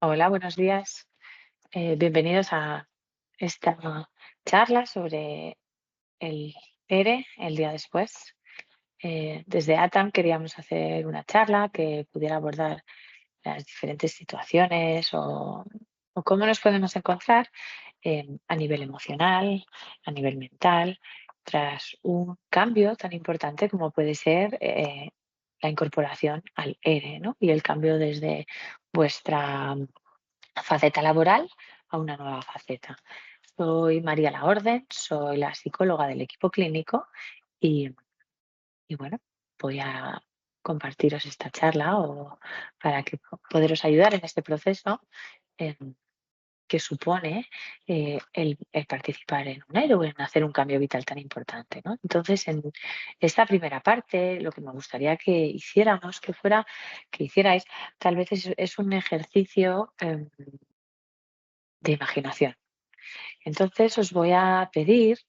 Hola, buenos días. Bienvenidos a esta charla sobre el ERE, el día después. Desde ATAM queríamos hacer una charla que pudiera abordar las diferentes situaciones o cómo nos podemos encontrar a nivel emocional, a nivel mental, tras un cambio tan importante como puede ser la incorporación al ERE, ¿no? Y el cambio desde vuestra faceta laboral a una nueva faceta. Soy María Laorden, soy la psicóloga del equipo clínico y, y bueno, voy a compartiros esta charla o para que poderos ayudar en este proceso que supone el participar en un héroe, en hacer un cambio vital tan importante, ¿no? Entonces, en esta primera parte, lo que me gustaría que hiciéramos, que hicierais, tal vez es un ejercicio de imaginación. Entonces os voy a pedir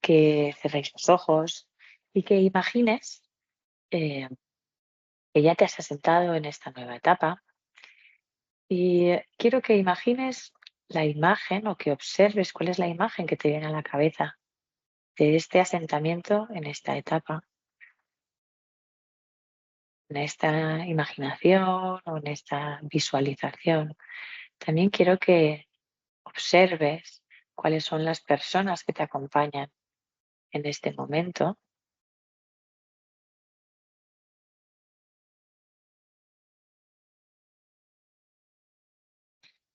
que cerréis los ojos y que imagines eh, que ya te has asentado en esta nueva etapa y quiero que imagines la imagen o que observes cuál es la imagen que te viene a la cabeza de este asentamiento en esta etapa, en esta imaginación o en esta visualización. También quiero que observes cuáles son las personas que te acompañan en este momento.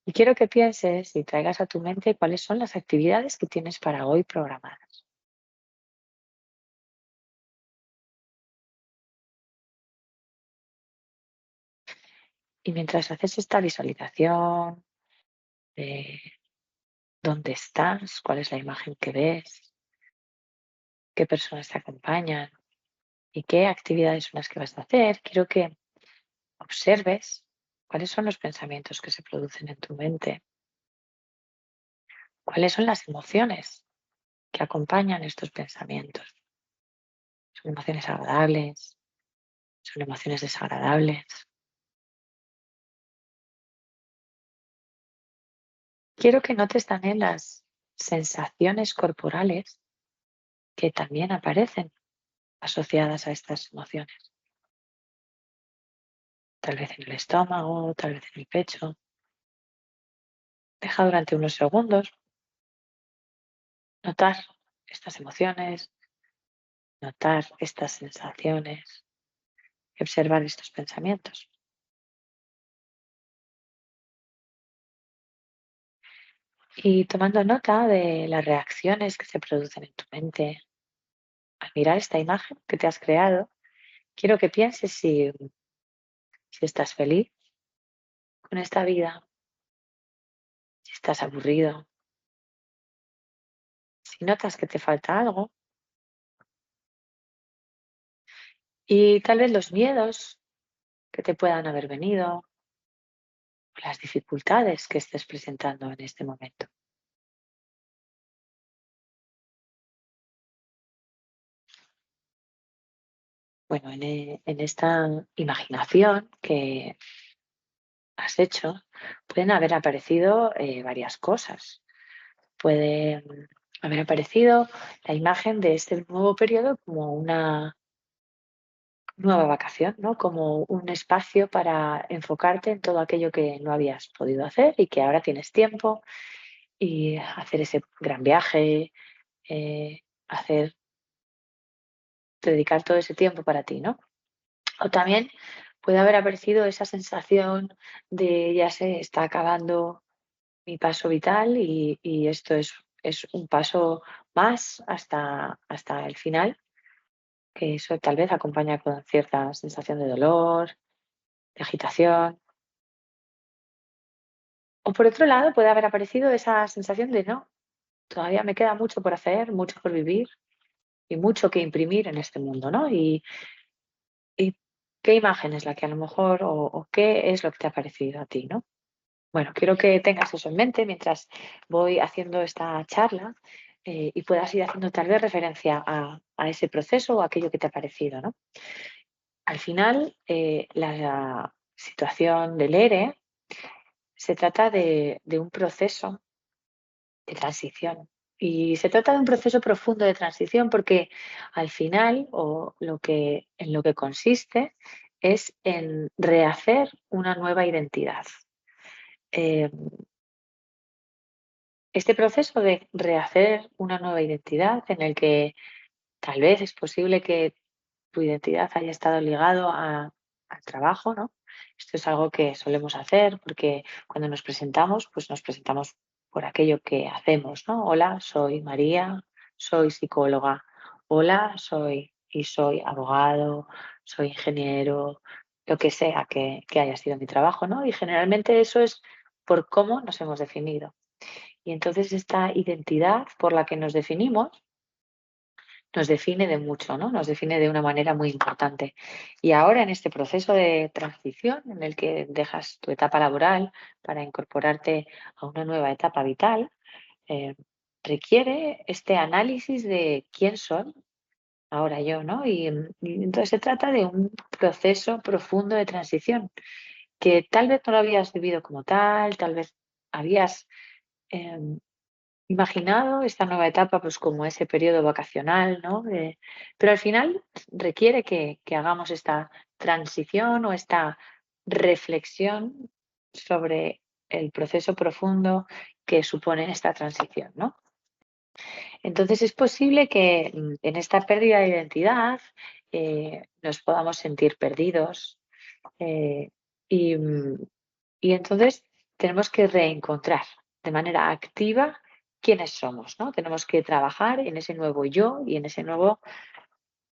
Y quiero que pienses y traigas a tu mente cuáles son las actividades que tienes para hoy programadas. Y mientras haces esta visualización de dónde estás, cuál es la imagen que ves, qué personas te acompañan y qué actividades son las que vas a hacer, quiero que observes cuáles son los pensamientos que se producen en tu mente, cuáles son las emociones que acompañan estos pensamientos. ¿Son emociones agradables? ¿Son emociones desagradables? Quiero que notes también las sensaciones corporales que también aparecen asociadas a estas emociones. Tal vez en el estómago, tal vez en el pecho. Deja durante unos segundos notar estas emociones, notar estas sensaciones y observar estos pensamientos. Y tomando nota de las reacciones que se producen en tu mente al mirar esta imagen que te has creado, quiero que pienses si estás feliz con esta vida, si estás aburrido, si notas que te falta algo y tal vez los miedos que te puedan haber venido o las dificultades que estés presentando en este momento. Bueno, en esta imaginación que has hecho, pueden haber aparecido varias cosas. Puede haber aparecido la imagen de este nuevo periodo como una nueva vacación, ¿no? Como un espacio para enfocarte en todo aquello que no habías podido hacer y que ahora tienes tiempo y hacer ese gran viaje, eh, hacer, dedicar todo ese tiempo para ti, ¿no? O también puede haber aparecido esa sensación de ya se está acabando mi paso vital y esto es un paso más hasta el final, que eso tal vez acompaña con cierta sensación de dolor, de agitación. O por otro lado, puede haber aparecido esa sensación de no, todavía me queda mucho por hacer, mucho por vivir y mucho que imprimir en este mundo, ¿no? Y qué imagen es la que a lo mejor o qué es lo que te ha parecido a ti, ¿no? Bueno, quiero que tengas eso en mente mientras voy haciendo esta charla y puedas ir haciendo tal vez referencia a ese proceso o a aquello que te ha parecido, ¿no? Al final, la situación del ERE se trata de un proceso de transición. Y se trata de un proceso profundo de transición porque al final, en lo que consiste, es en rehacer una nueva identidad. Eh, este proceso de rehacer una nueva identidad en el que tal vez es posible que tu identidad haya estado ligado al trabajo, ¿no? Esto es algo que solemos hacer porque cuando nos presentamos, pues nos presentamos por aquello que hacemos, ¿no? Hola, soy María, soy psicóloga. Hola, soy abogado, soy ingeniero, lo que sea que haya sido mi trabajo, ¿no? Y generalmente eso es por cómo nos hemos definido. Y entonces esta identidad por la que nos definimos nos define de mucho, ¿no? Nos define de una manera muy importante. Y ahora en este proceso de transición en el que dejas tu etapa laboral para incorporarte a una nueva etapa vital, eh, requiere este análisis de quién soy ahora yo, ¿no? Y entonces se trata de un proceso profundo de transición que tal vez no lo habías vivido como tal vez habías em, imaginado esta nueva etapa, pues como ese periodo vacacional, ¿no? Pero al final requiere que hagamos esta transición o esta reflexión sobre el proceso profundo que supone esta transición, ¿no? Entonces es posible que en esta pérdida de identidad nos podamos sentir perdidos eh, y, y entonces tenemos que reencontrar de manera activa quiénes somos, ¿no? Tenemos que trabajar en ese nuevo yo y en ese nuevo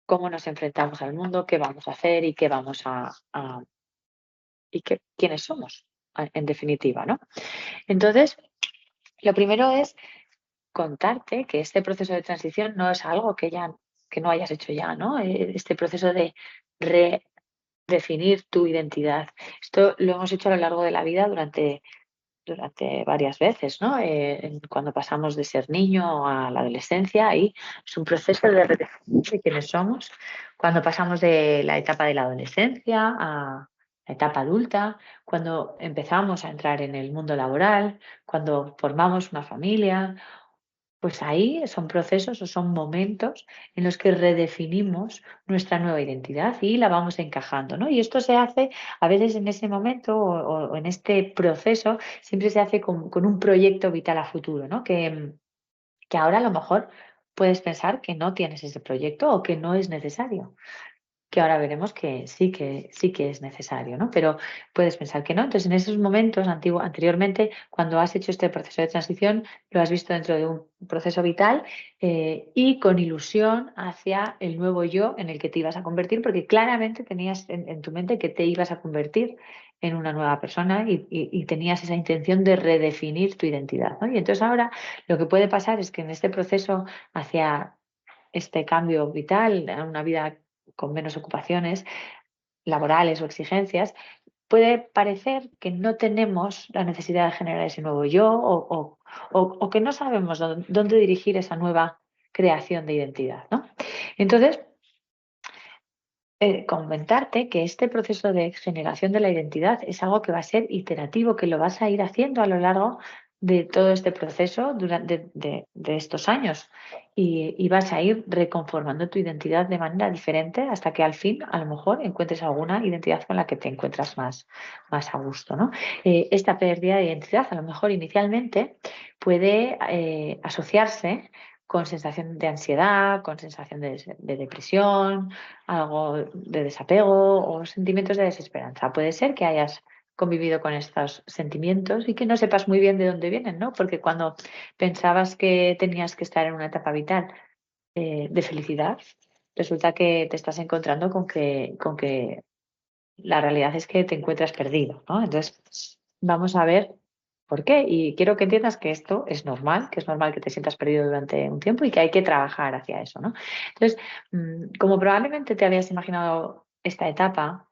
cómo nos enfrentamos al mundo, qué vamos a hacer y qué quiénes somos, en definitiva, ¿no? Entonces, lo primero es contarte que este proceso de transición no es algo que no hayas hecho ya, ¿no? Este proceso de redefinir tu identidad. Esto lo hemos hecho a lo largo de la vida durante varias veces, ¿no? Cuando pasamos de ser niño a la adolescencia, y es un proceso de redefinición de quiénes somos. Cuando pasamos de la etapa de la adolescencia a la etapa adulta, cuando empezamos a entrar en el mundo laboral, cuando formamos una familia, pues ahí son procesos o son momentos en los que redefinimos nuestra nueva identidad y la vamos encajando, ¿no? Y esto se hace a veces en ese momento o en este proceso, siempre se hace con un proyecto vital a futuro, ¿no? Que ahora a lo mejor puedes pensar que no tienes ese proyecto o que no es necesario, que ahora veremos que sí que es necesario, ¿no? Pero puedes pensar que no. Entonces, en esos momentos, anteriormente, cuando has hecho este proceso de transición, lo has visto dentro de un proceso vital y con ilusión hacia el nuevo yo en el que te ibas a convertir, porque claramente tenías en tu mente que te ibas a convertir en una nueva persona y tenías esa intención de redefinir tu identidad, ¿no? Y entonces ahora lo que puede pasar es que en este proceso hacia este cambio vital, a una vida con menos ocupaciones laborales o exigencias, puede parecer que no tenemos la necesidad de generar ese nuevo yo o que no sabemos dónde dirigir esa nueva creación de identidad, ¿no? Entonces, comentarte que este proceso de generación de la identidad es algo que va a ser iterativo, que lo vas a ir haciendo a lo largo de todo este proceso durante de estos años y vas a ir reconformando tu identidad de manera diferente hasta que al fin a lo mejor encuentres alguna identidad con la que te encuentras más a gusto, ¿no? Esta pérdida de identidad a lo mejor inicialmente puede asociarse con sensación de ansiedad, con sensación de depresión, algo de desapego o sentimientos de desesperanza. Puede ser que hayas convivido con estos sentimientos y que no sepas muy bien de dónde vienen, ¿no? Porque cuando pensabas que tenías que estar en una etapa vital de felicidad, resulta que te estás encontrando con que la realidad es que te encuentras perdido, ¿no? Entonces, vamos a ver por qué. Y quiero que entiendas que esto es normal, que es normal que te sientas perdido durante un tiempo y que hay que trabajar hacia eso, ¿no? Entonces, como probablemente te habías imaginado esta etapa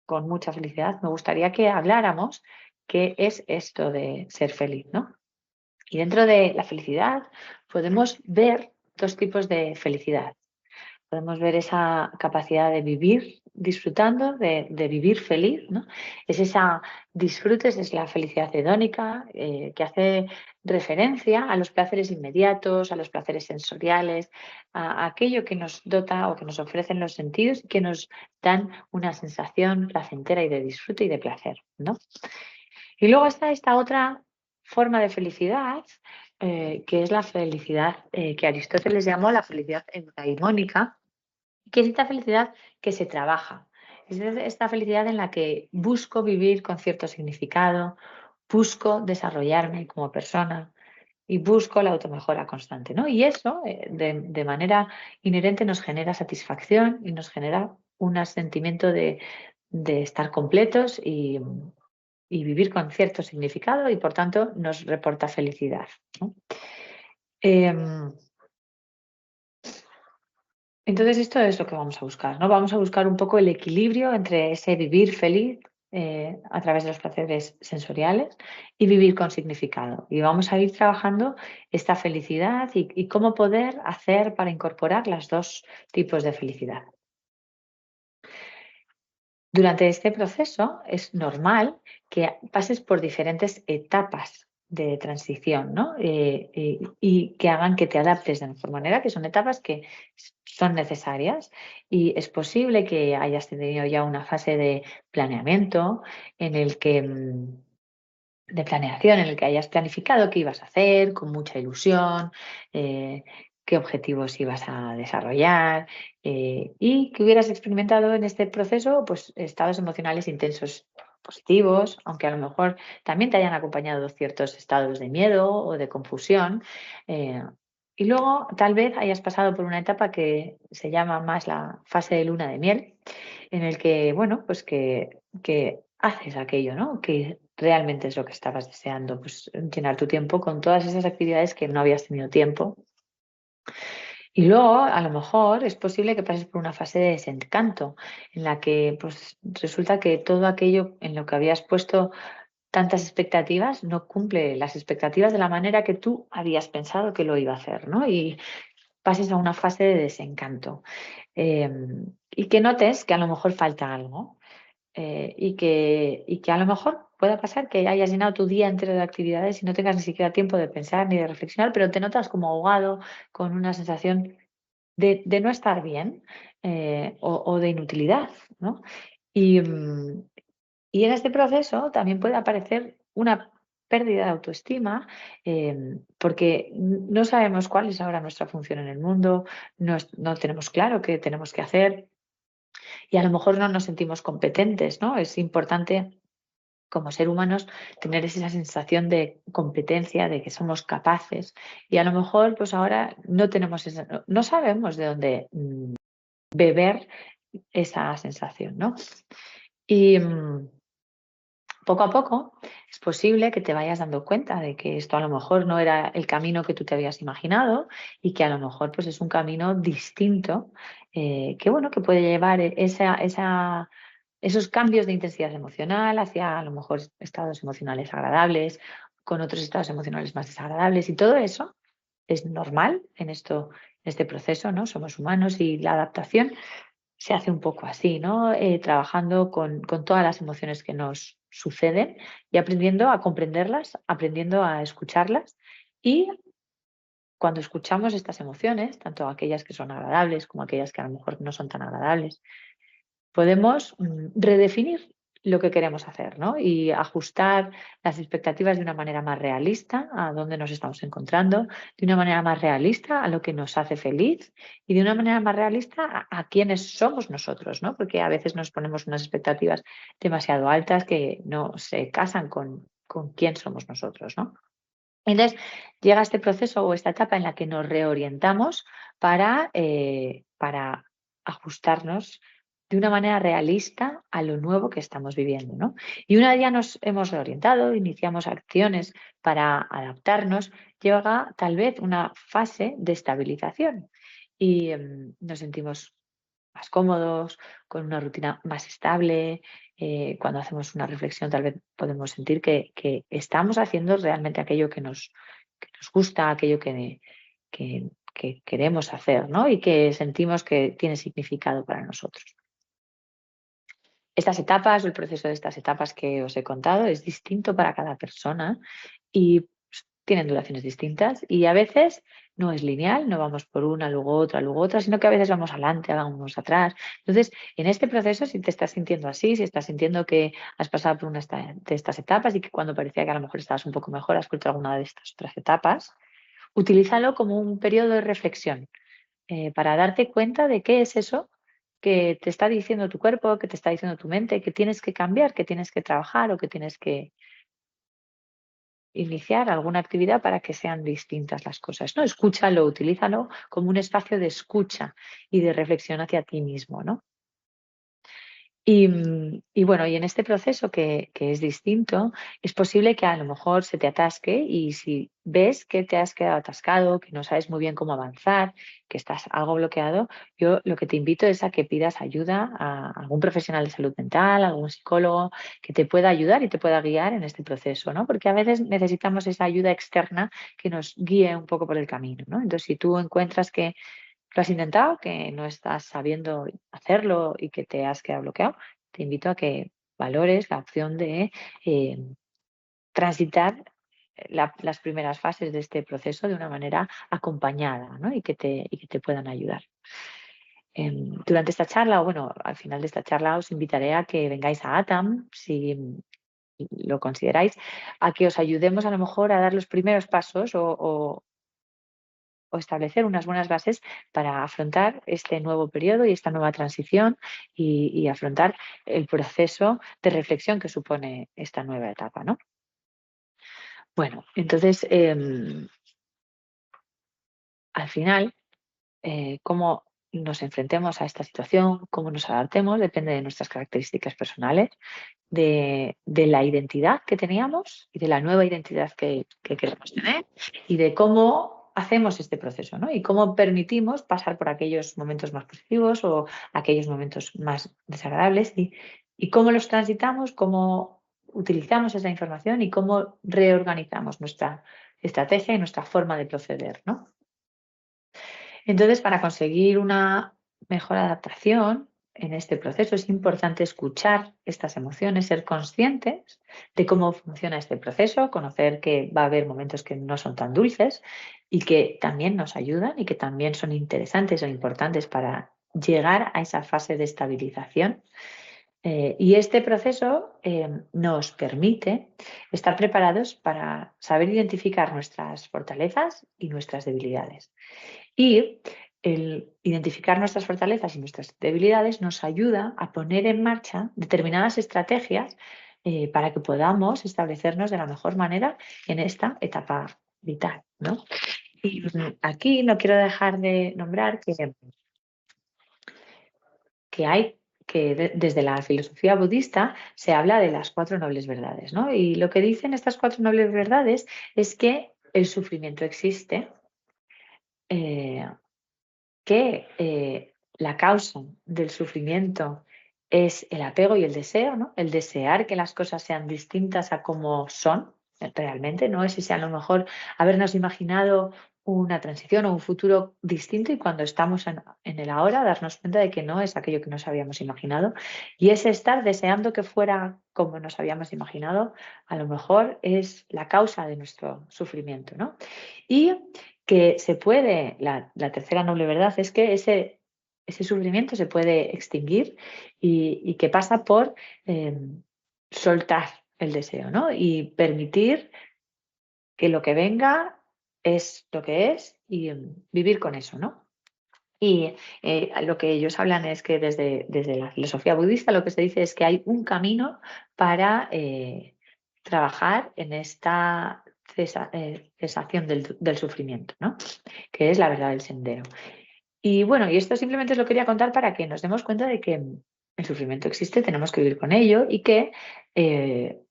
con mucha felicidad, me gustaría que habláramos qué es esto de ser feliz, ¿no? Y dentro de la felicidad podemos ver dos tipos de felicidad. podemos ver esa capacidad de vivir disfrutando, de vivir feliz, ¿no? Es esa disfrutes, es la felicidad hedónica, que hace referencia a los placeres inmediatos, a los placeres sensoriales, a aquello que nos dota o que nos ofrecen los sentidos y que nos dan una sensación placentera y de disfrute y de placer, ¿no? Y luego está esta otra forma de felicidad, que es la felicidad que Aristóteles llamó la felicidad eudaimónica, que es esta felicidad que se trabaja. Es esta felicidad en la que busco vivir con cierto significado, busco desarrollarme como persona y busco la automejora constante, ¿no? Y eso, de manera inherente, nos genera satisfacción y nos genera un sentimiento de estar completos y vivir con cierto significado y, por tanto, nos reporta felicidad, ¿no? Em, entonces, esto es lo que vamos a buscar, ¿no? Vamos a buscar un poco el equilibrio entre ese vivir feliz a través de los placeres sensoriales y vivir con significado. Y vamos a ir trabajando esta felicidad y cómo poder hacer para incorporar los dos tipos de felicidad. Durante este proceso es normal que pases por diferentes etapas de transición, ¿no? Y que hagan que te adaptes de mejor manera, que son etapas que son necesarias y es posible que hayas tenido ya una fase de planeamiento en el que de planeación en el que hayas planificado qué ibas a hacer con mucha ilusión, qué objetivos ibas a desarrollar y que hubieras experimentado en este proceso pues, estados emocionales intensos positivos, aunque a lo mejor también te hayan acompañado ciertos estados de miedo o de confusión. eh, y luego tal vez hayas pasado por una etapa que se llama más la fase de luna de miel, en el que, bueno, pues que haces aquello, ¿no? Que realmente es lo que estabas deseando, pues llenar tu tiempo con todas esas actividades que no habías tenido tiempo. Y luego, a lo mejor, es posible que pases por una fase de desencanto, en la que pues resulta que todo aquello en lo que habías puesto tantas expectativas no cumple las expectativas de la manera que tú habías pensado que lo iba a hacer, ¿no? Y pases a una fase de desencanto. Y que notes que a lo mejor falta algo. Y que a lo mejor pueda pasar que hayas llenado tu día entero de actividades y no tengas ni siquiera tiempo de pensar ni de reflexionar, pero te notas como ahogado, con una sensación de no estar bien o de inutilidad, ¿no? Y, y en este proceso también puede aparecer una pérdida de autoestima porque no sabemos cuál es ahora nuestra función en el mundo, no tenemos claro qué tenemos que hacer y a lo mejor no nos sentimos competentes, ¿no? Es importante como ser humanos tener esa sensación de competencia, de que somos capaces y a lo mejor pues ahora no tenemos no sabemos de dónde beber esa sensación, ¿no? Y poco a poco es posible que te vayas dando cuenta de que esto a lo mejor no era el camino que tú te habías imaginado y que a lo mejor pues es un camino distinto que bueno que puede llevar esos cambios de intensidad emocional hacia a lo mejor estados emocionales agradables, con otros estados emocionales más desagradables y todo eso es normal en este proceso, ¿no? Somos humanos y la adaptación se hace un poco así, ¿no? Trabajando con todas las emociones que nos suceden y aprendiendo a comprenderlas, aprendiendo a escucharlas y cuando escuchamos estas emociones, tanto aquellas que son agradables como aquellas que a lo mejor no son tan agradables, podemos redefinir lo que queremos hacer, ¿no? Y ajustar las expectativas de una manera más realista a dónde nos estamos encontrando, de una manera más realista a lo que nos hace feliz y de una manera más realista a quiénes somos nosotros, ¿no? Porque a veces nos ponemos unas expectativas demasiado altas que no se casan con quién somos nosotros, ¿no? Entonces, llega este proceso o esta etapa en la que nos reorientamos para ajustarnos de una manera realista a lo nuevo que estamos viviendo, ¿no? Y una vez ya nos hemos reorientado, iniciamos acciones para adaptarnos, llega tal vez una fase de estabilización y nos sentimos más cómodos, con una rutina más estable. Cuando hacemos una reflexión, tal vez podemos sentir que estamos haciendo realmente aquello que nos gusta, aquello que que queremos hacer, ¿no? Y que sentimos que tiene significado para nosotros. Estas etapas, el proceso de estas etapas que os he contado es distinto para cada persona y tienen duraciones distintas y a veces no es lineal, no vamos por una, luego otra, sino que a veces vamos adelante, vamos atrás. Entonces, en este proceso, si te estás sintiendo así, si estás sintiendo que has pasado por una de estas etapas y que cuando parecía que a lo mejor estabas un poco mejor has vuelto a alguna de estas otras etapas, utilízalo como un periodo de reflexión para darte cuenta de qué es eso que te está diciendo tu cuerpo, que te está diciendo tu mente, que tienes que cambiar, que tienes que trabajar o que tienes que iniciar alguna actividad para que sean distintas las cosas, ¿no? Escúchalo, utilízalo como un espacio de escucha y de reflexión hacia ti mismo, ¿no? Y bueno, y en este proceso que es distinto, es posible que a lo mejor se te atasque y si ves que te has quedado atascado, que no sabes muy bien cómo avanzar, que estás algo bloqueado, yo lo que te invito es a que pidas ayuda a algún profesional de salud mental, algún psicólogo que te pueda ayudar y te pueda guiar en este proceso, ¿no? Porque a veces necesitamos esa ayuda externa que nos guíe un poco por el camino, ¿no? Entonces, si tú encuentras que lo has intentado, que no estás sabiendo hacerlo y que te has quedado bloqueado, te invito a que valores la opción de eh, transitar las primeras fases de este proceso de una manera acompañada, ¿no? Y que te puedan ayudar. Durante esta charla, o bueno, al final de esta charla os invitaré a que vengáis a ATAM, si lo consideráis, a que os ayudemos a lo mejor a dar los primeros pasos o establecer unas buenas bases para afrontar este nuevo periodo y esta nueva transición y afrontar el proceso de reflexión que supone esta nueva etapa, ¿no? Bueno, entonces, al final, cómo nos enfrentemos a esta situación, cómo nos adaptemos, depende de nuestras características personales, de la identidad que teníamos y de la nueva identidad que queremos tener y de cómo hacemos este proceso, ¿no? Y cómo permitimos pasar por aquellos momentos más positivos o aquellos momentos más desagradables y cómo los transitamos, cómo utilizamos esa información y cómo reorganizamos nuestra estrategia y nuestra forma de proceder, ¿no? Entonces, para conseguir una mejor adaptación en este proceso es importante escuchar estas emociones, ser conscientes de cómo funciona este proceso, conocer que va a haber momentos que no son tan dulces y que también nos ayudan y que también son interesantes o importantes para llegar a esa fase de estabilización. Y este proceso nos permite estar preparados para saber identificar nuestras fortalezas y nuestras debilidades. Y el identificar nuestras fortalezas y nuestras debilidades nos ayuda a poner en marcha determinadas estrategias para que podamos establecernos de la mejor manera en esta etapa vital, ¿no? Y aquí no quiero dejar de nombrar que hay desde la filosofía budista se habla de las cuatro nobles verdades, ¿no? Y lo que dicen estas cuatro nobles verdades es que el sufrimiento existe, eh, que la causa del sufrimiento es el apego y el deseo, ¿no? El desear que las cosas sean distintas a como son realmente, ¿no? Es ese a lo mejor habernos imaginado una transición o un futuro distinto y cuando estamos en el ahora darnos cuenta de que no es aquello que nos habíamos imaginado y ese estar deseando que fuera como nos habíamos imaginado a lo mejor es la causa de nuestro sufrimiento, ¿no? Y que se puede, la tercera noble verdad es que ese sufrimiento se puede extinguir y que pasa por soltar el deseo, ¿no? Y permitir que lo que venga es lo que es y vivir con eso, ¿no? Y lo que ellos hablan es que desde la filosofía budista lo que se dice es que hay un camino para trabajar en esta cesación del sufrimiento, ¿no? Que es la verdad del sendero. Y bueno, y esto simplemente os lo quería contar para que nos demos cuenta de que el sufrimiento existe, tenemos que vivir con ello y que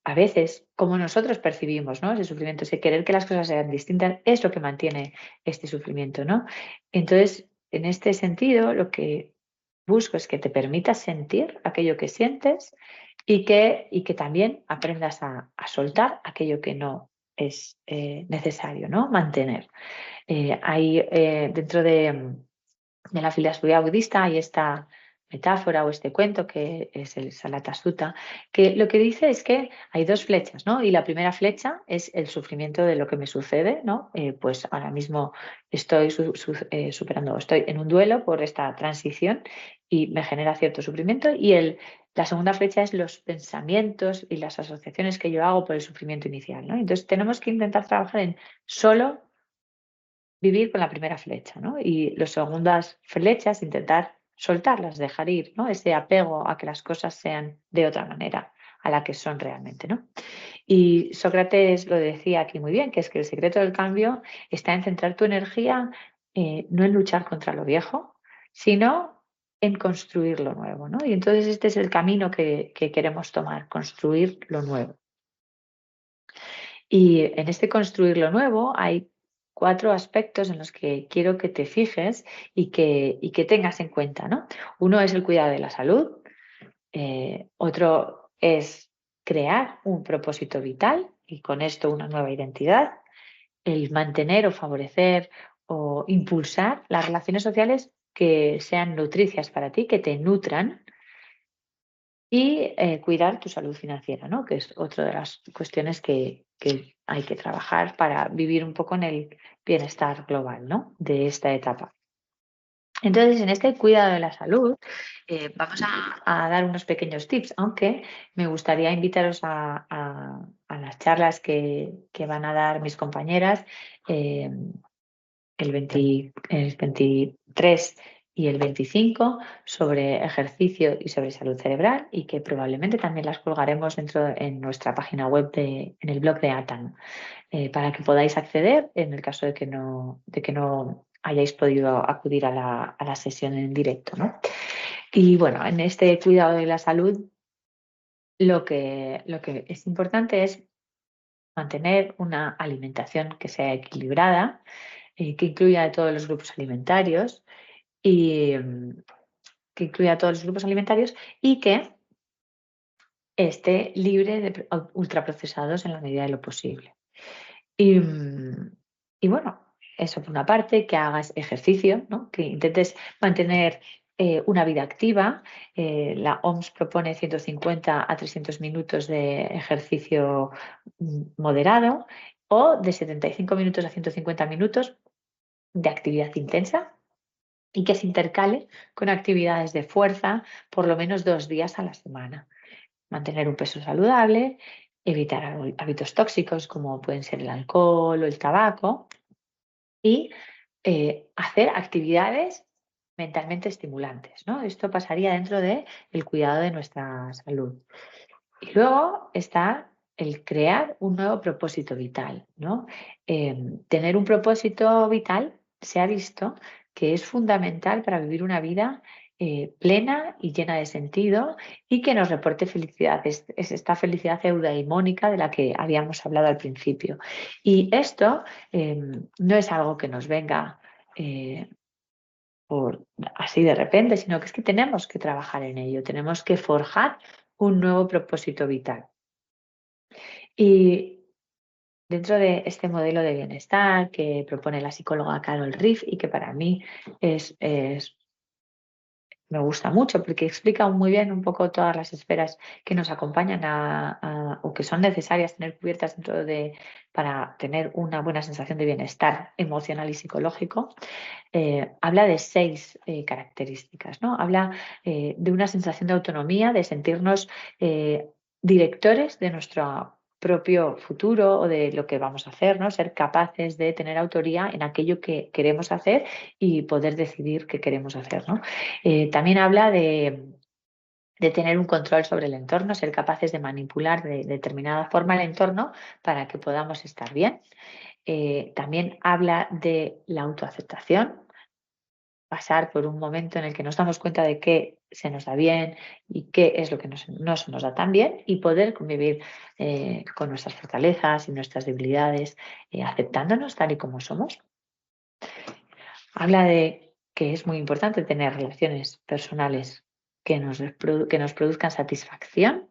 a veces, como nosotros percibimos, ¿no? Ese sufrimiento, ese querer que las cosas sean distintas, es lo que mantiene este sufrimiento, ¿no? Entonces, en este sentido, lo que busco es que te permitas sentir aquello que sientes y que también aprendas a soltar aquello que no es necesario, ¿no? Mantener. Hay dentro de la filosofía budista hay esta metáfora o este cuento que es el Salata Sutta, que lo que dice es que hay dos flechas, ¿no? Y la primera flecha es el sufrimiento de lo que me sucede, ¿no? Pues ahora mismo estoy superando, estoy en un duelo por esta transición y me genera cierto sufrimiento. Y la segunda flecha es los pensamientos y las asociaciones que yo hago por el sufrimiento inicial, ¿no? Entonces tenemos que intentar trabajar en solo vivir con la primera flecha, ¿no? Y las segundas flechas, intentar soltarlas, dejar ir, ¿no? Ese apego a que las cosas sean de otra manera a la que son realmente, ¿no? Y Sócrates lo decía aquí muy bien, que es que el secreto del cambio está en centrar tu energía no en luchar contra lo viejo, sino en construir lo nuevo, ¿no? Y entonces este es el camino que queremos tomar, construir lo nuevo. Y en este construir lo nuevo hay 4 aspectos en los que quiero que te fijes y que tengas en cuenta, ¿no? Uno es el cuidado de la salud, otro es crear un propósito vital y con esto una nueva identidad, el mantener o favorecer o impulsar las relaciones sociales que sean nutricias para ti, que te nutran y cuidar tu salud financiera, ¿no? Que es otra de las cuestiones que hay que trabajar para vivir un poco en el bienestar global, ¿no? De esta etapa. Entonces, en este cuidado de la salud, vamos a dar unos pequeños tips, aunque me gustaría invitaros a las charlas que van a dar mis compañeras. eh, el 23 y el 25 sobre ejercicio y sobre salud cerebral y que probablemente también las colgaremos en nuestra página web en el blog de ATAN para que podáis acceder en el caso de que no hayáis podido acudir a la sesión en directo, ¿no? Y bueno, en este cuidado de la salud lo que es importante es mantener una alimentación que sea equilibrada, que incluya a todos los grupos alimentarios y que incluya a todos los grupos alimentarios y que esté libre de ultraprocesados en la medida de lo posible. Y, y bueno, eso por una parte, que hagas ejercicio, ¿no? Que intentes mantener una vida activa. La OMS propone 150 a 300 minutos de ejercicio moderado o de 75 minutos a 150 minutos de actividad intensa y que se intercale con actividades de fuerza por lo menos 2 días a la semana. Mantener un peso saludable, evitar hábitos tóxicos como pueden ser el alcohol o el tabaco y hacer actividades mentalmente estimulantes, ¿no? Esto pasaría dentro del cuidado de nuestra salud. Y luego está el crear un nuevo propósito vital, ¿no? Tener un propósito vital se ha visto que es fundamental para vivir una vida plena y llena de sentido y que nos reporte felicidad. Es esta felicidad eudaimónica de la que habíamos hablado al principio. Y esto no es algo que nos venga eh, así de repente, sino que es que tenemos que trabajar en ello, tenemos que forjar un nuevo propósito vital. Y dentro de este modelo de bienestar que propone la psicóloga Carol Riff y que para mí me gusta mucho porque explica muy bien un poco todas las esferas que nos acompañan o que son necesarias tener cubiertas para tener una buena sensación de bienestar emocional y psicológico. Habla de 6 características, ¿no? Habla de una sensación de autonomía, de sentirnos directores de nuestro propio futuro o de lo que vamos a hacer, ¿no? Ser capaces de tener autoría en aquello que queremos hacer y poder decidir qué queremos hacer, ¿no? También habla de tener un control sobre el entorno, ser capaces de manipular de determinada forma el entorno para que podamos estar bien. También habla de la autoaceptación, pasar por un momento en el que nos damos cuenta de qué se nos da bien y qué es lo que no se nos da tan bien y poder convivir con nuestras fortalezas y nuestras debilidades, aceptándonos tal y como somos. Habla de que es muy importante tener relaciones personales que nos produzcan satisfacción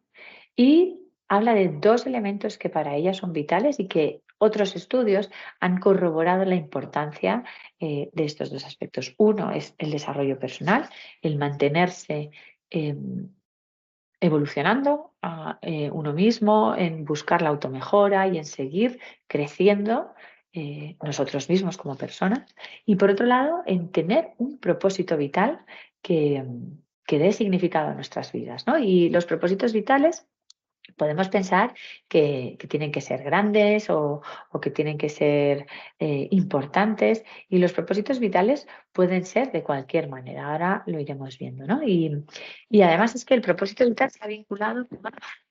y habla de 2 elementos que para ella son vitales y que otros estudios han corroborado la importancia de estos dos aspectos. Uno es el desarrollo personal, el mantenerse evolucionando a uno mismo, en buscar la automejora y en seguir creciendo nosotros mismos como personas. Y por otro lado, en tener un propósito vital que dé significado a nuestras vidas, ¿no? Y los propósitos vitales podemos pensar que tienen que ser grandes o que tienen que ser importantes, y los propósitos vitales pueden ser de cualquier manera. Ahora lo iremos viendo, ¿no? Y además es que el propósito vital se ha vinculado con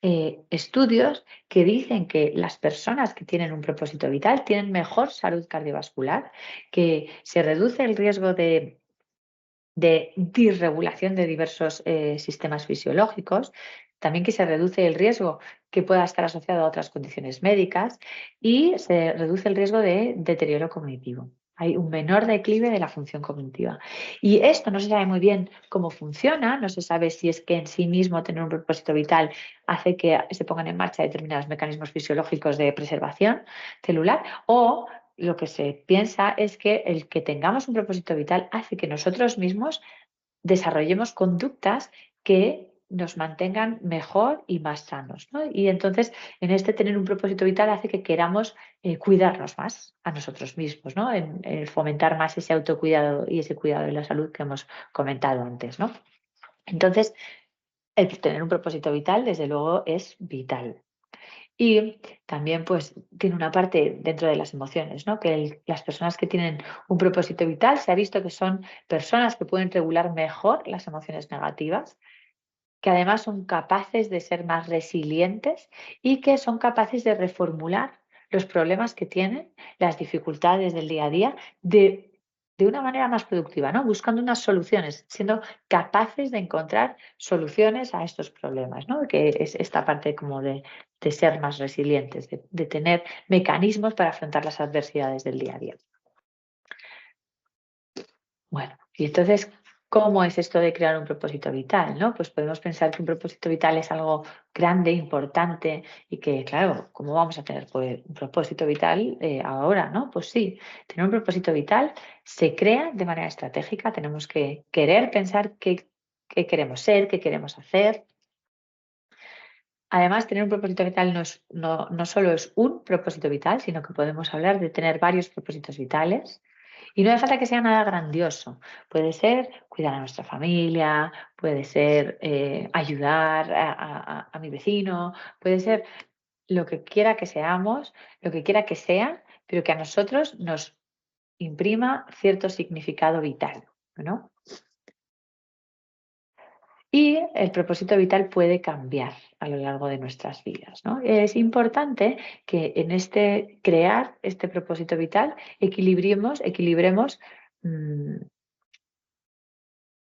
estudios que dicen que las personas que tienen un propósito vital tienen mejor salud cardiovascular, que se reduce el riesgo de disregulación de diversos sistemas fisiológicos, también que se reduce el riesgo que pueda estar asociado a otras condiciones médicas y se reduce el riesgo de deterioro cognitivo. Hay un menor declive de la función cognitiva. Y esto no se sabe muy bien cómo funciona, no se sabe si es que en sí mismo tener un propósito vital hace que se pongan en marcha determinados mecanismos fisiológicos de preservación celular, o lo que se piensa es que el que tengamos un propósito vital hace que nosotros mismos desarrollemos conductas que nos mantengan mejor y más sanos, ¿no? Y entonces, en este tener un propósito vital hace que queramos cuidarnos más a nosotros mismos, ¿no? En fomentar más ese autocuidado y ese cuidado de la salud que hemos comentado antes, ¿no? Entonces, el tener un propósito vital, desde luego, es vital. Y también pues tiene una parte dentro de las emociones, ¿no? Que las personas que tienen un propósito vital se ha visto que son personas que pueden regular mejor las emociones negativas, que además son capaces de ser más resilientes y que son capaces de reformular los problemas que tienen, las dificultades del día a día, de una manera más productiva, ¿no? Buscando unas soluciones, siendo capaces de encontrar soluciones a estos problemas, ¿no? Que es esta parte como de ser más resilientes, de tener mecanismos para afrontar las adversidades del día a día. Bueno, y entonces, ¿cómo es esto de crear un propósito vital, no? Pues podemos pensar que un propósito vital es algo grande, importante y que, claro, ¿cómo vamos a tener pues, un propósito vital ahora, no? Pues sí, tener un propósito vital se crea de manera estratégica. Tenemos que querer pensar qué queremos ser, qué queremos hacer. Además, tener un propósito vital no solo es un propósito vital, sino que podemos hablar de tener varios propósitos vitales. Y no hace falta que sea nada grandioso. Puede ser cuidar a nuestra familia, puede ser ayudar a mi vecino, puede ser lo que quiera que seamos, lo que quiera que sea, pero que a nosotros nos imprima cierto significado vital, ¿no? Y el propósito vital puede cambiar a lo largo de nuestras vidas, ¿no? Es importante que en este crear este propósito vital equilibremos mm,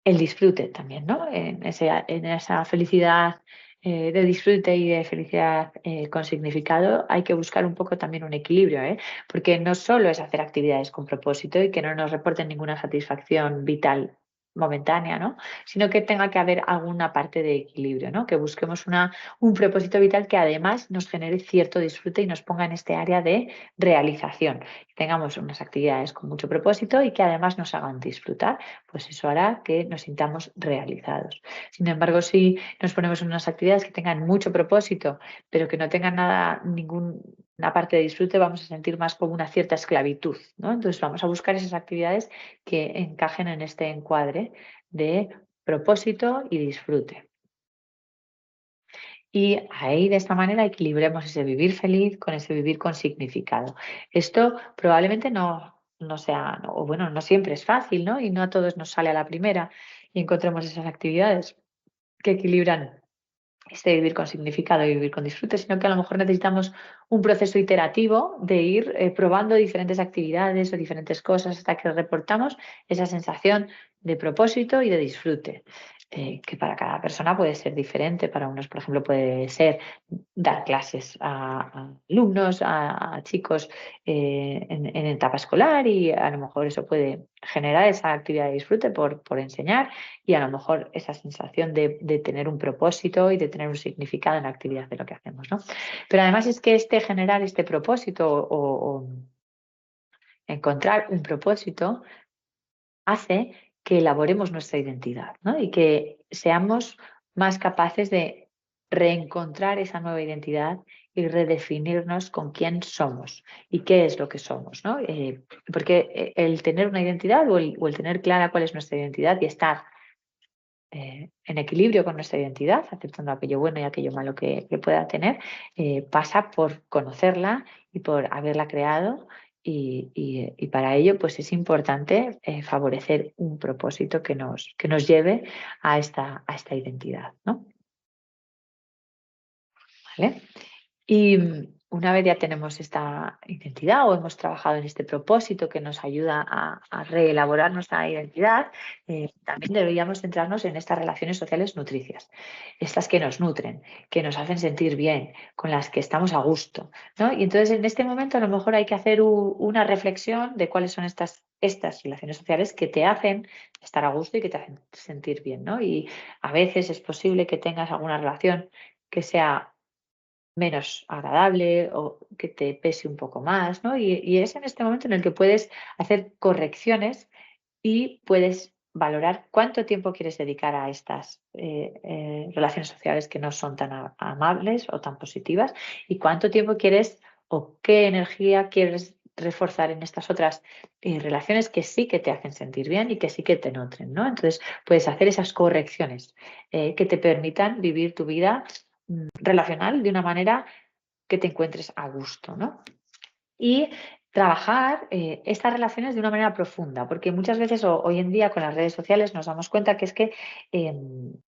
el disfrute también, ¿no? En esa felicidad de disfrute y de felicidad con significado hay que buscar un poco también un equilibrio, ¿eh? Porque no solo es hacer actividades con propósito y que no nos reporten ninguna satisfacción vital momentánea, ¿no? Sino que tenga que haber alguna parte de equilibrio, ¿no? Que busquemos un propósito vital que además nos genere cierto disfrute y nos ponga en este área de realización. Que tengamos unas actividades con mucho propósito y que además nos hagan disfrutar, pues eso hará que nos sintamos realizados. Sin embargo, si nos ponemos en unas actividades que tengan mucho propósito, pero que no tengan nada, ninguna parte de disfrute, vamos a sentir más como una cierta esclavitud, ¿no? Entonces vamos a buscar esas actividades que encajen en este encuadre de propósito y disfrute. Y ahí de esta manera equilibremos ese vivir feliz con ese vivir con significado. Esto probablemente no sea, o bueno, no siempre es fácil, ¿no? Y no a todos nos sale a la primera y encontremos esas actividades que equilibran este vivir con significado y vivir con disfrute, sino que a lo mejor necesitamos un proceso iterativo de ir probando diferentes actividades o diferentes cosas hasta que reportamos esa sensación de propósito y de disfrute. que para cada persona puede ser diferente. Para unos, por ejemplo, puede ser dar clases a alumnos, a chicos en etapa escolar, y a lo mejor eso puede generar esa actividad de disfrute por enseñar, y a lo mejor esa sensación de tener un propósito y de tener un significado en la actividad de lo que hacemos, ¿no? Pero además es que generar este propósito o encontrar un propósito hace que elaboremos nuestra identidad, ¿no? Y que seamos más capaces de reencontrar esa nueva identidad y redefinirnos con quién somos y qué es lo que somos, ¿no? Porque el tener una identidad o el tener clara cuál es nuestra identidad y estar en equilibrio con nuestra identidad, aceptando aquello bueno y aquello malo que pueda tener, pasa por conocerla y por haberla creado, y para ello pues es importante favorecer un propósito que nos lleve a esta identidad, ¿no? ¿Vale? Y una vez ya tenemos esta identidad o hemos trabajado en este propósito que nos ayuda a reelaborar nuestra identidad, también deberíamos centrarnos en estas relaciones sociales nutricias, estas que nos nutren, que nos hacen sentir bien, con las que estamos a gusto, ¿no? Y entonces en este momento a lo mejor hay que hacer una reflexión de cuáles son estas relaciones sociales que te hacen estar a gusto y que te hacen sentir bien, ¿no? Y a veces es posible que tengas alguna relación que sea menos agradable o que te pese un poco más, ¿no? Y es en este momento en el que puedes hacer correcciones y puedes valorar cuánto tiempo quieres dedicar a estas relaciones sociales que no son tan amables o tan positivas, y cuánto tiempo quieres o qué energía quieres reforzar en estas otras relaciones que sí que te hacen sentir bien y que sí que te nutren, ¿no? Entonces puedes hacer esas correcciones que te permitan vivir tu vida relacional de una manera que te encuentres a gusto, ¿no? Y trabajar estas relaciones de una manera profunda, porque muchas veces hoy en día con las redes sociales nos damos cuenta que es que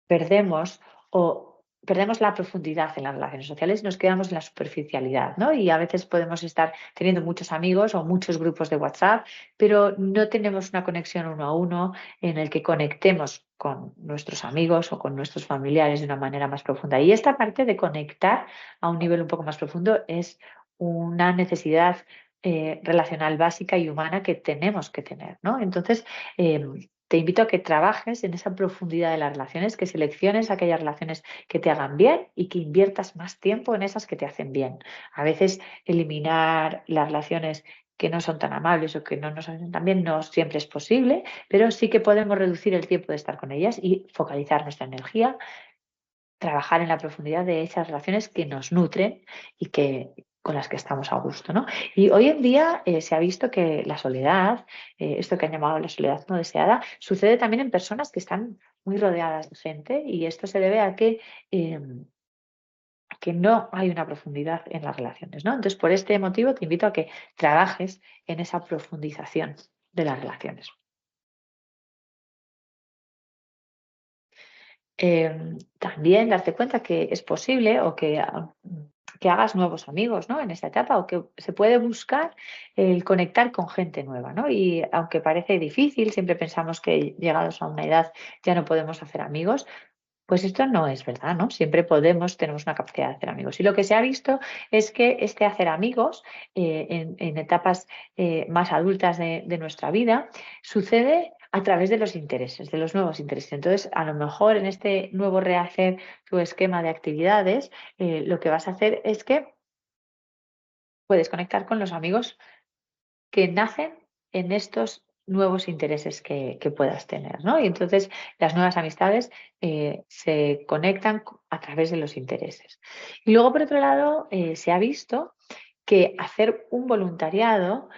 perdemos o perdemos la profundidad en las relaciones sociales y nos quedamos en la superficialidad, ¿no? Y a veces podemos estar teniendo muchos amigos o muchos grupos de WhatsApp, pero no tenemos una conexión uno a uno en el que conectemos con nuestros amigos o con nuestros familiares de una manera más profunda. Y esta parte de conectar a un nivel un poco más profundo es una necesidad relacional básica y humana que tenemos que tener, ¿no? Entonces, te invito a que trabajes en esa profundidad de las relaciones, que selecciones aquellas relaciones que te hagan bien y que inviertas más tiempo en esas que te hacen bien. A veces eliminar las relaciones que no son tan amables o que no nos hacen tan bien no siempre es posible, pero sí que podemos reducir el tiempo de estar con ellas y focalizar nuestra energía, trabajar en la profundidad de esas relaciones que nos nutren y que con las que estamos a gusto, ¿no? Y hoy en día se ha visto que la soledad, esto que han llamado la soledad no deseada, sucede también en personas que están muy rodeadas de gente, y esto se debe eh, a que no hay una profundidad en las relaciones, ¿no? Entonces, por este motivo te invito a que trabajes en esa profundización de las relaciones. También darte cuenta que es posible o que hagas nuevos amigos, ¿no? En esta etapa, o que se puede buscar el conectar con gente nueva, ¿no? Y aunque parece difícil, siempre pensamos que llegados a una edad ya no podemos hacer amigos, pues esto no es verdad, ¿no? Siempre tenemos una capacidad de hacer amigos. Y lo que se ha visto es que este hacer amigos en etapas más adultas de nuestra vida sucede a través de los intereses, de los nuevos intereses. Entonces, a lo mejor en este nuevo rehacer tu esquema de actividades, lo que vas a hacer es que puedes conectar con los amigos que nacen en estos nuevos intereses que puedas tener, ¿no? Y entonces las nuevas amistades se conectan a través de los intereses. Y luego, por otro lado, se ha visto que hacer un voluntariado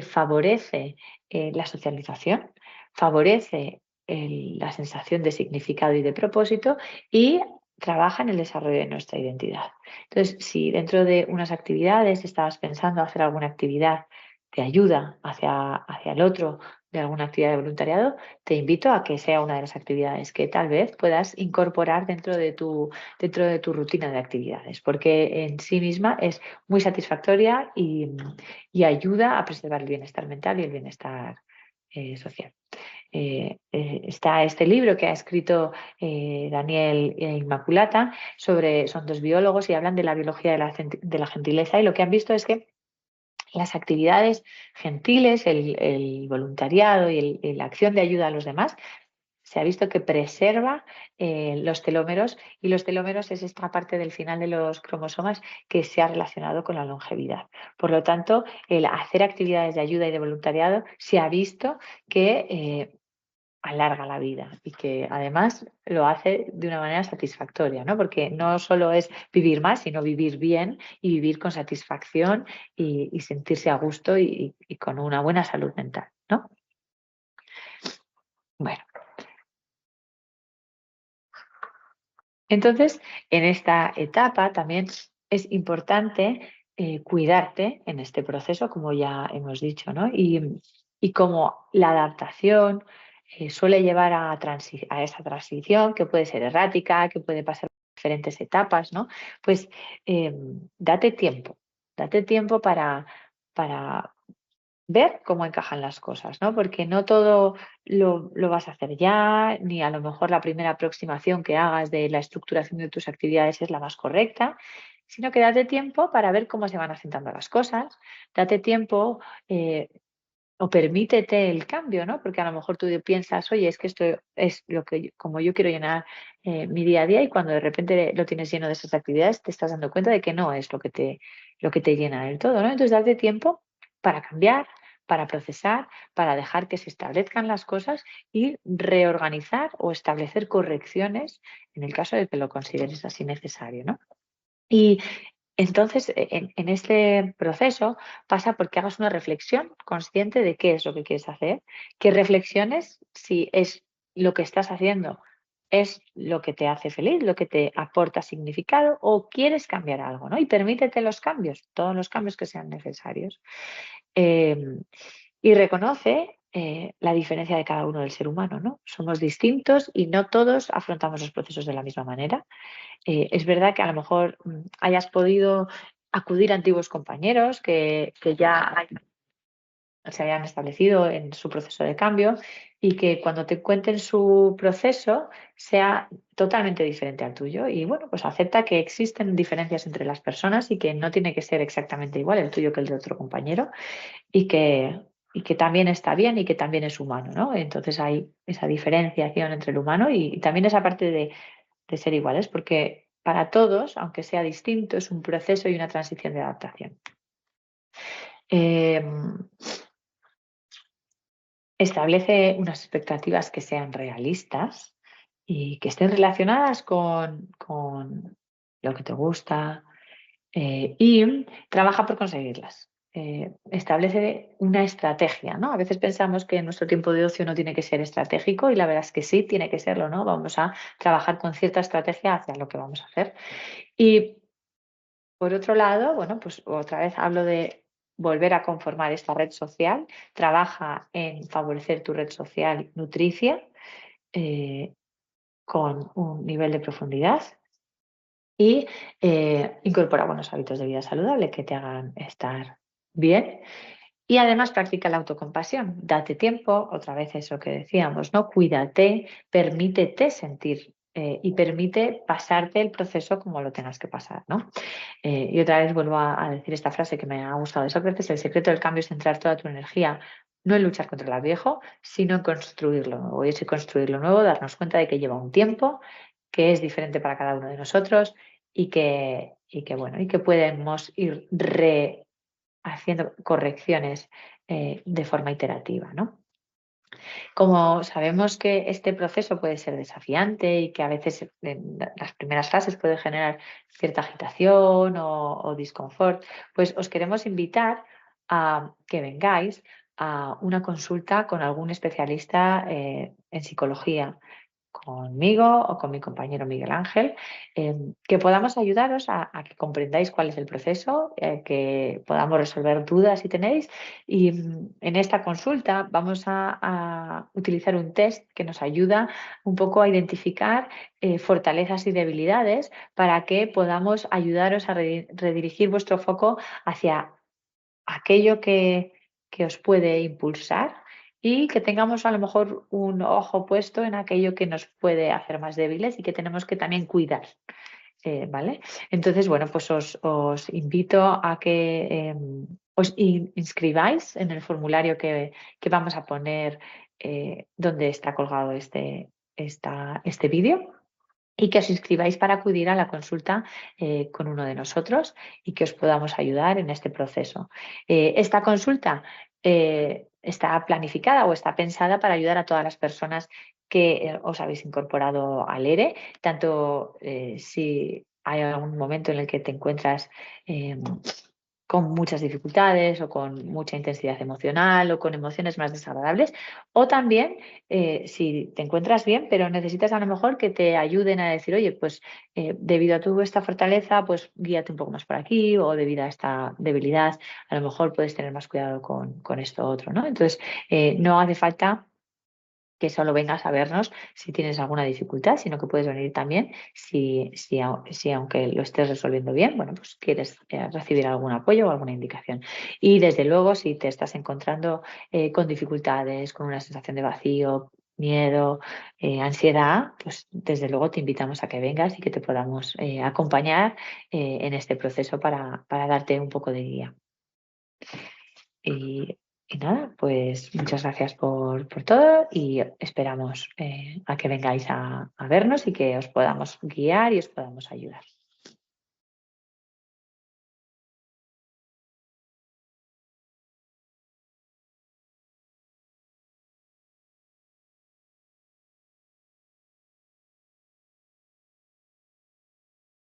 favorece la socialización, favorece la sensación de significado y de propósito, y trabaja en el desarrollo de nuestra identidad. Entonces, si dentro de unas actividades estabas pensando hacer alguna actividad de ayuda hacia el otro, de alguna actividad de voluntariado, te invito a que sea una de las actividades que tal vez puedas incorporar dentro de tu rutina de actividades, porque en sí misma es muy satisfactoria y ayuda a preservar el bienestar mental y el bienestar social. está este libro que ha escrito Daniel Inmaculata, son dos biólogos y hablan de la biología de la gentileza, y lo que han visto es que las actividades gentiles, el voluntariado y la acción de ayuda a los demás, se ha visto que preserva los telómeros, y los telómeros es esta parte del final de los cromosomas que se ha relacionado con la longevidad. Por lo tanto, el hacer actividades de ayuda y de voluntariado se ha visto que alarga la vida, y que además lo hace de una manera satisfactoria, ¿no? Porque no solo es vivir más, sino vivir bien y vivir con satisfacción y sentirse a gusto y con una buena salud mental, ¿no? Bueno, entonces en esta etapa también es importante cuidarte en este proceso, como ya hemos dicho, ¿no? Y como la adaptación suele llevar a esa transición, que puede ser errática, que puede pasar por diferentes etapas, ¿no? Pues date tiempo para ver cómo encajan las cosas, ¿no? Porque no todo lo vas a hacer ya, ni a lo mejor la primera aproximación que hagas de la estructuración de tus actividades es la más correcta, sino que date tiempo para ver cómo se van asentando las cosas, date tiempo eh, o permítete el cambio, ¿no? Porque a lo mejor tú piensas, oye, es que esto es como yo quiero llenar mi día a día, y cuando de repente lo tienes lleno de esas actividades, te estás dando cuenta de que no es lo que te llena del todo, ¿no? Entonces, darte tiempo para cambiar, para procesar, para dejar que se establezcan las cosas y reorganizar o establecer correcciones en el caso de que lo consideres así necesario, ¿no? Y entonces, en este proceso pasa porque hagas una reflexión consciente de qué es lo que quieres hacer, que reflexiones si es lo que estás haciendo es lo que te hace feliz, lo que te aporta significado, o quieres cambiar algo, ¿no? Y permítete los cambios, todos los cambios que sean necesarios. Em, y reconoce la diferencia de cada uno del ser humano, ¿no? Somos distintos y no todos afrontamos los procesos de la misma manera. Es verdad que a lo mejor hayas podido acudir a antiguos compañeros que ya se hayan establecido en su proceso de cambio, y que cuando te cuenten su proceso sea totalmente diferente al tuyo. Y bueno, pues acepta que existen diferencias entre las personas y que no tiene que ser exactamente igual el tuyo que el de otro compañero, y que también está bien y que también es humano, ¿no? Entonces hay esa diferenciación entre el humano y también esa parte de ser iguales, porque para todos, aunque sea distinto, es un proceso y una transición de adaptación. Em, Establece unas expectativas que sean realistas y que estén relacionadas con lo que te gusta, y trabaja por conseguirlas. Establece una estrategia, ¿no? A veces pensamos que nuestro tiempo de ocio no tiene que ser estratégico, y la verdad es que sí, tiene que serlo, ¿no? Vamos a trabajar con cierta estrategia hacia lo que vamos a hacer. Y por otro lado, bueno, pues otra vez hablo de volver a conformar esta red social. Trabaja en favorecer tu red social nutricia, eh, con un nivel de profundidad, y incorpora buenos hábitos de vida saludable que te hagan estar bien. Y además practica la autocompasión. Date tiempo, otra vez eso que decíamos, ¿no? Cuídate, permítete sentir y permite pasarte el proceso como lo tengas que pasar, ¿no? Y otra vez vuelvo a decir esta frase que me ha gustado de Sócrates: el secreto del cambio es centrar toda tu energía no en luchar contra el viejo, sino en construir lo nuevo. Y ese construir lo nuevo, darnos cuenta de que lleva un tiempo, que es diferente para cada uno de nosotros, bueno, y que podemos ir haciendo correcciones de forma iterativa, ¿no? Como sabemos que este proceso puede ser desafiante y que a veces en las primeras fases puede generar cierta agitación o disconfort, pues os queremos invitar a que vengáis a una consulta con algún especialista en psicología, conmigo o con mi compañero Miguel Ángel, que podamos ayudaros a que comprendáis cuál es el proceso, que podamos resolver dudas si tenéis. Y en esta consulta vamos a utilizar un test que nos ayuda un poco a identificar fortalezas y debilidades, para que podamos ayudaros a redirigir vuestro foco hacia aquello que os puede impulsar y que tengamos a lo mejor un ojo puesto en aquello que nos puede hacer más débiles y que tenemos que también cuidar. ¿Vale? Entonces, bueno, pues os invito a que os inscribáis en el formulario que vamos a poner donde está colgado este vídeo y que os inscribáis para acudir a la consulta con uno de nosotros y que os podamos ayudar en este proceso. Esta consulta está planificada o está pensada para ayudar a todas las personas que os habéis incorporado al ERE, tanto si hay algún momento en el que te encuentras con muchas dificultades o con mucha intensidad emocional o con emociones más desagradables, o también si te encuentras bien, pero necesitas a lo mejor que te ayuden a decir, oye, pues debido a tu esta fortaleza, pues guíate un poco más por aquí, o debido a esta debilidad, a lo mejor puedes tener más cuidado con esto otro, ¿no? Entonces, no hace falta que solo vengas a vernos si tienes alguna dificultad, sino que puedes venir también si aunque lo estés resolviendo bien, bueno, pues quieres recibir algún apoyo o alguna indicación. Y desde luego, si te estás encontrando con dificultades, con una sensación de vacío, miedo, ansiedad, pues desde luego te invitamos a que vengas y que te podamos acompañar en este proceso para darte un poco de guía. Y nada, pues muchas gracias por todo y esperamos a que vengáis a vernos y que os podamos guiar y os podamos ayudar.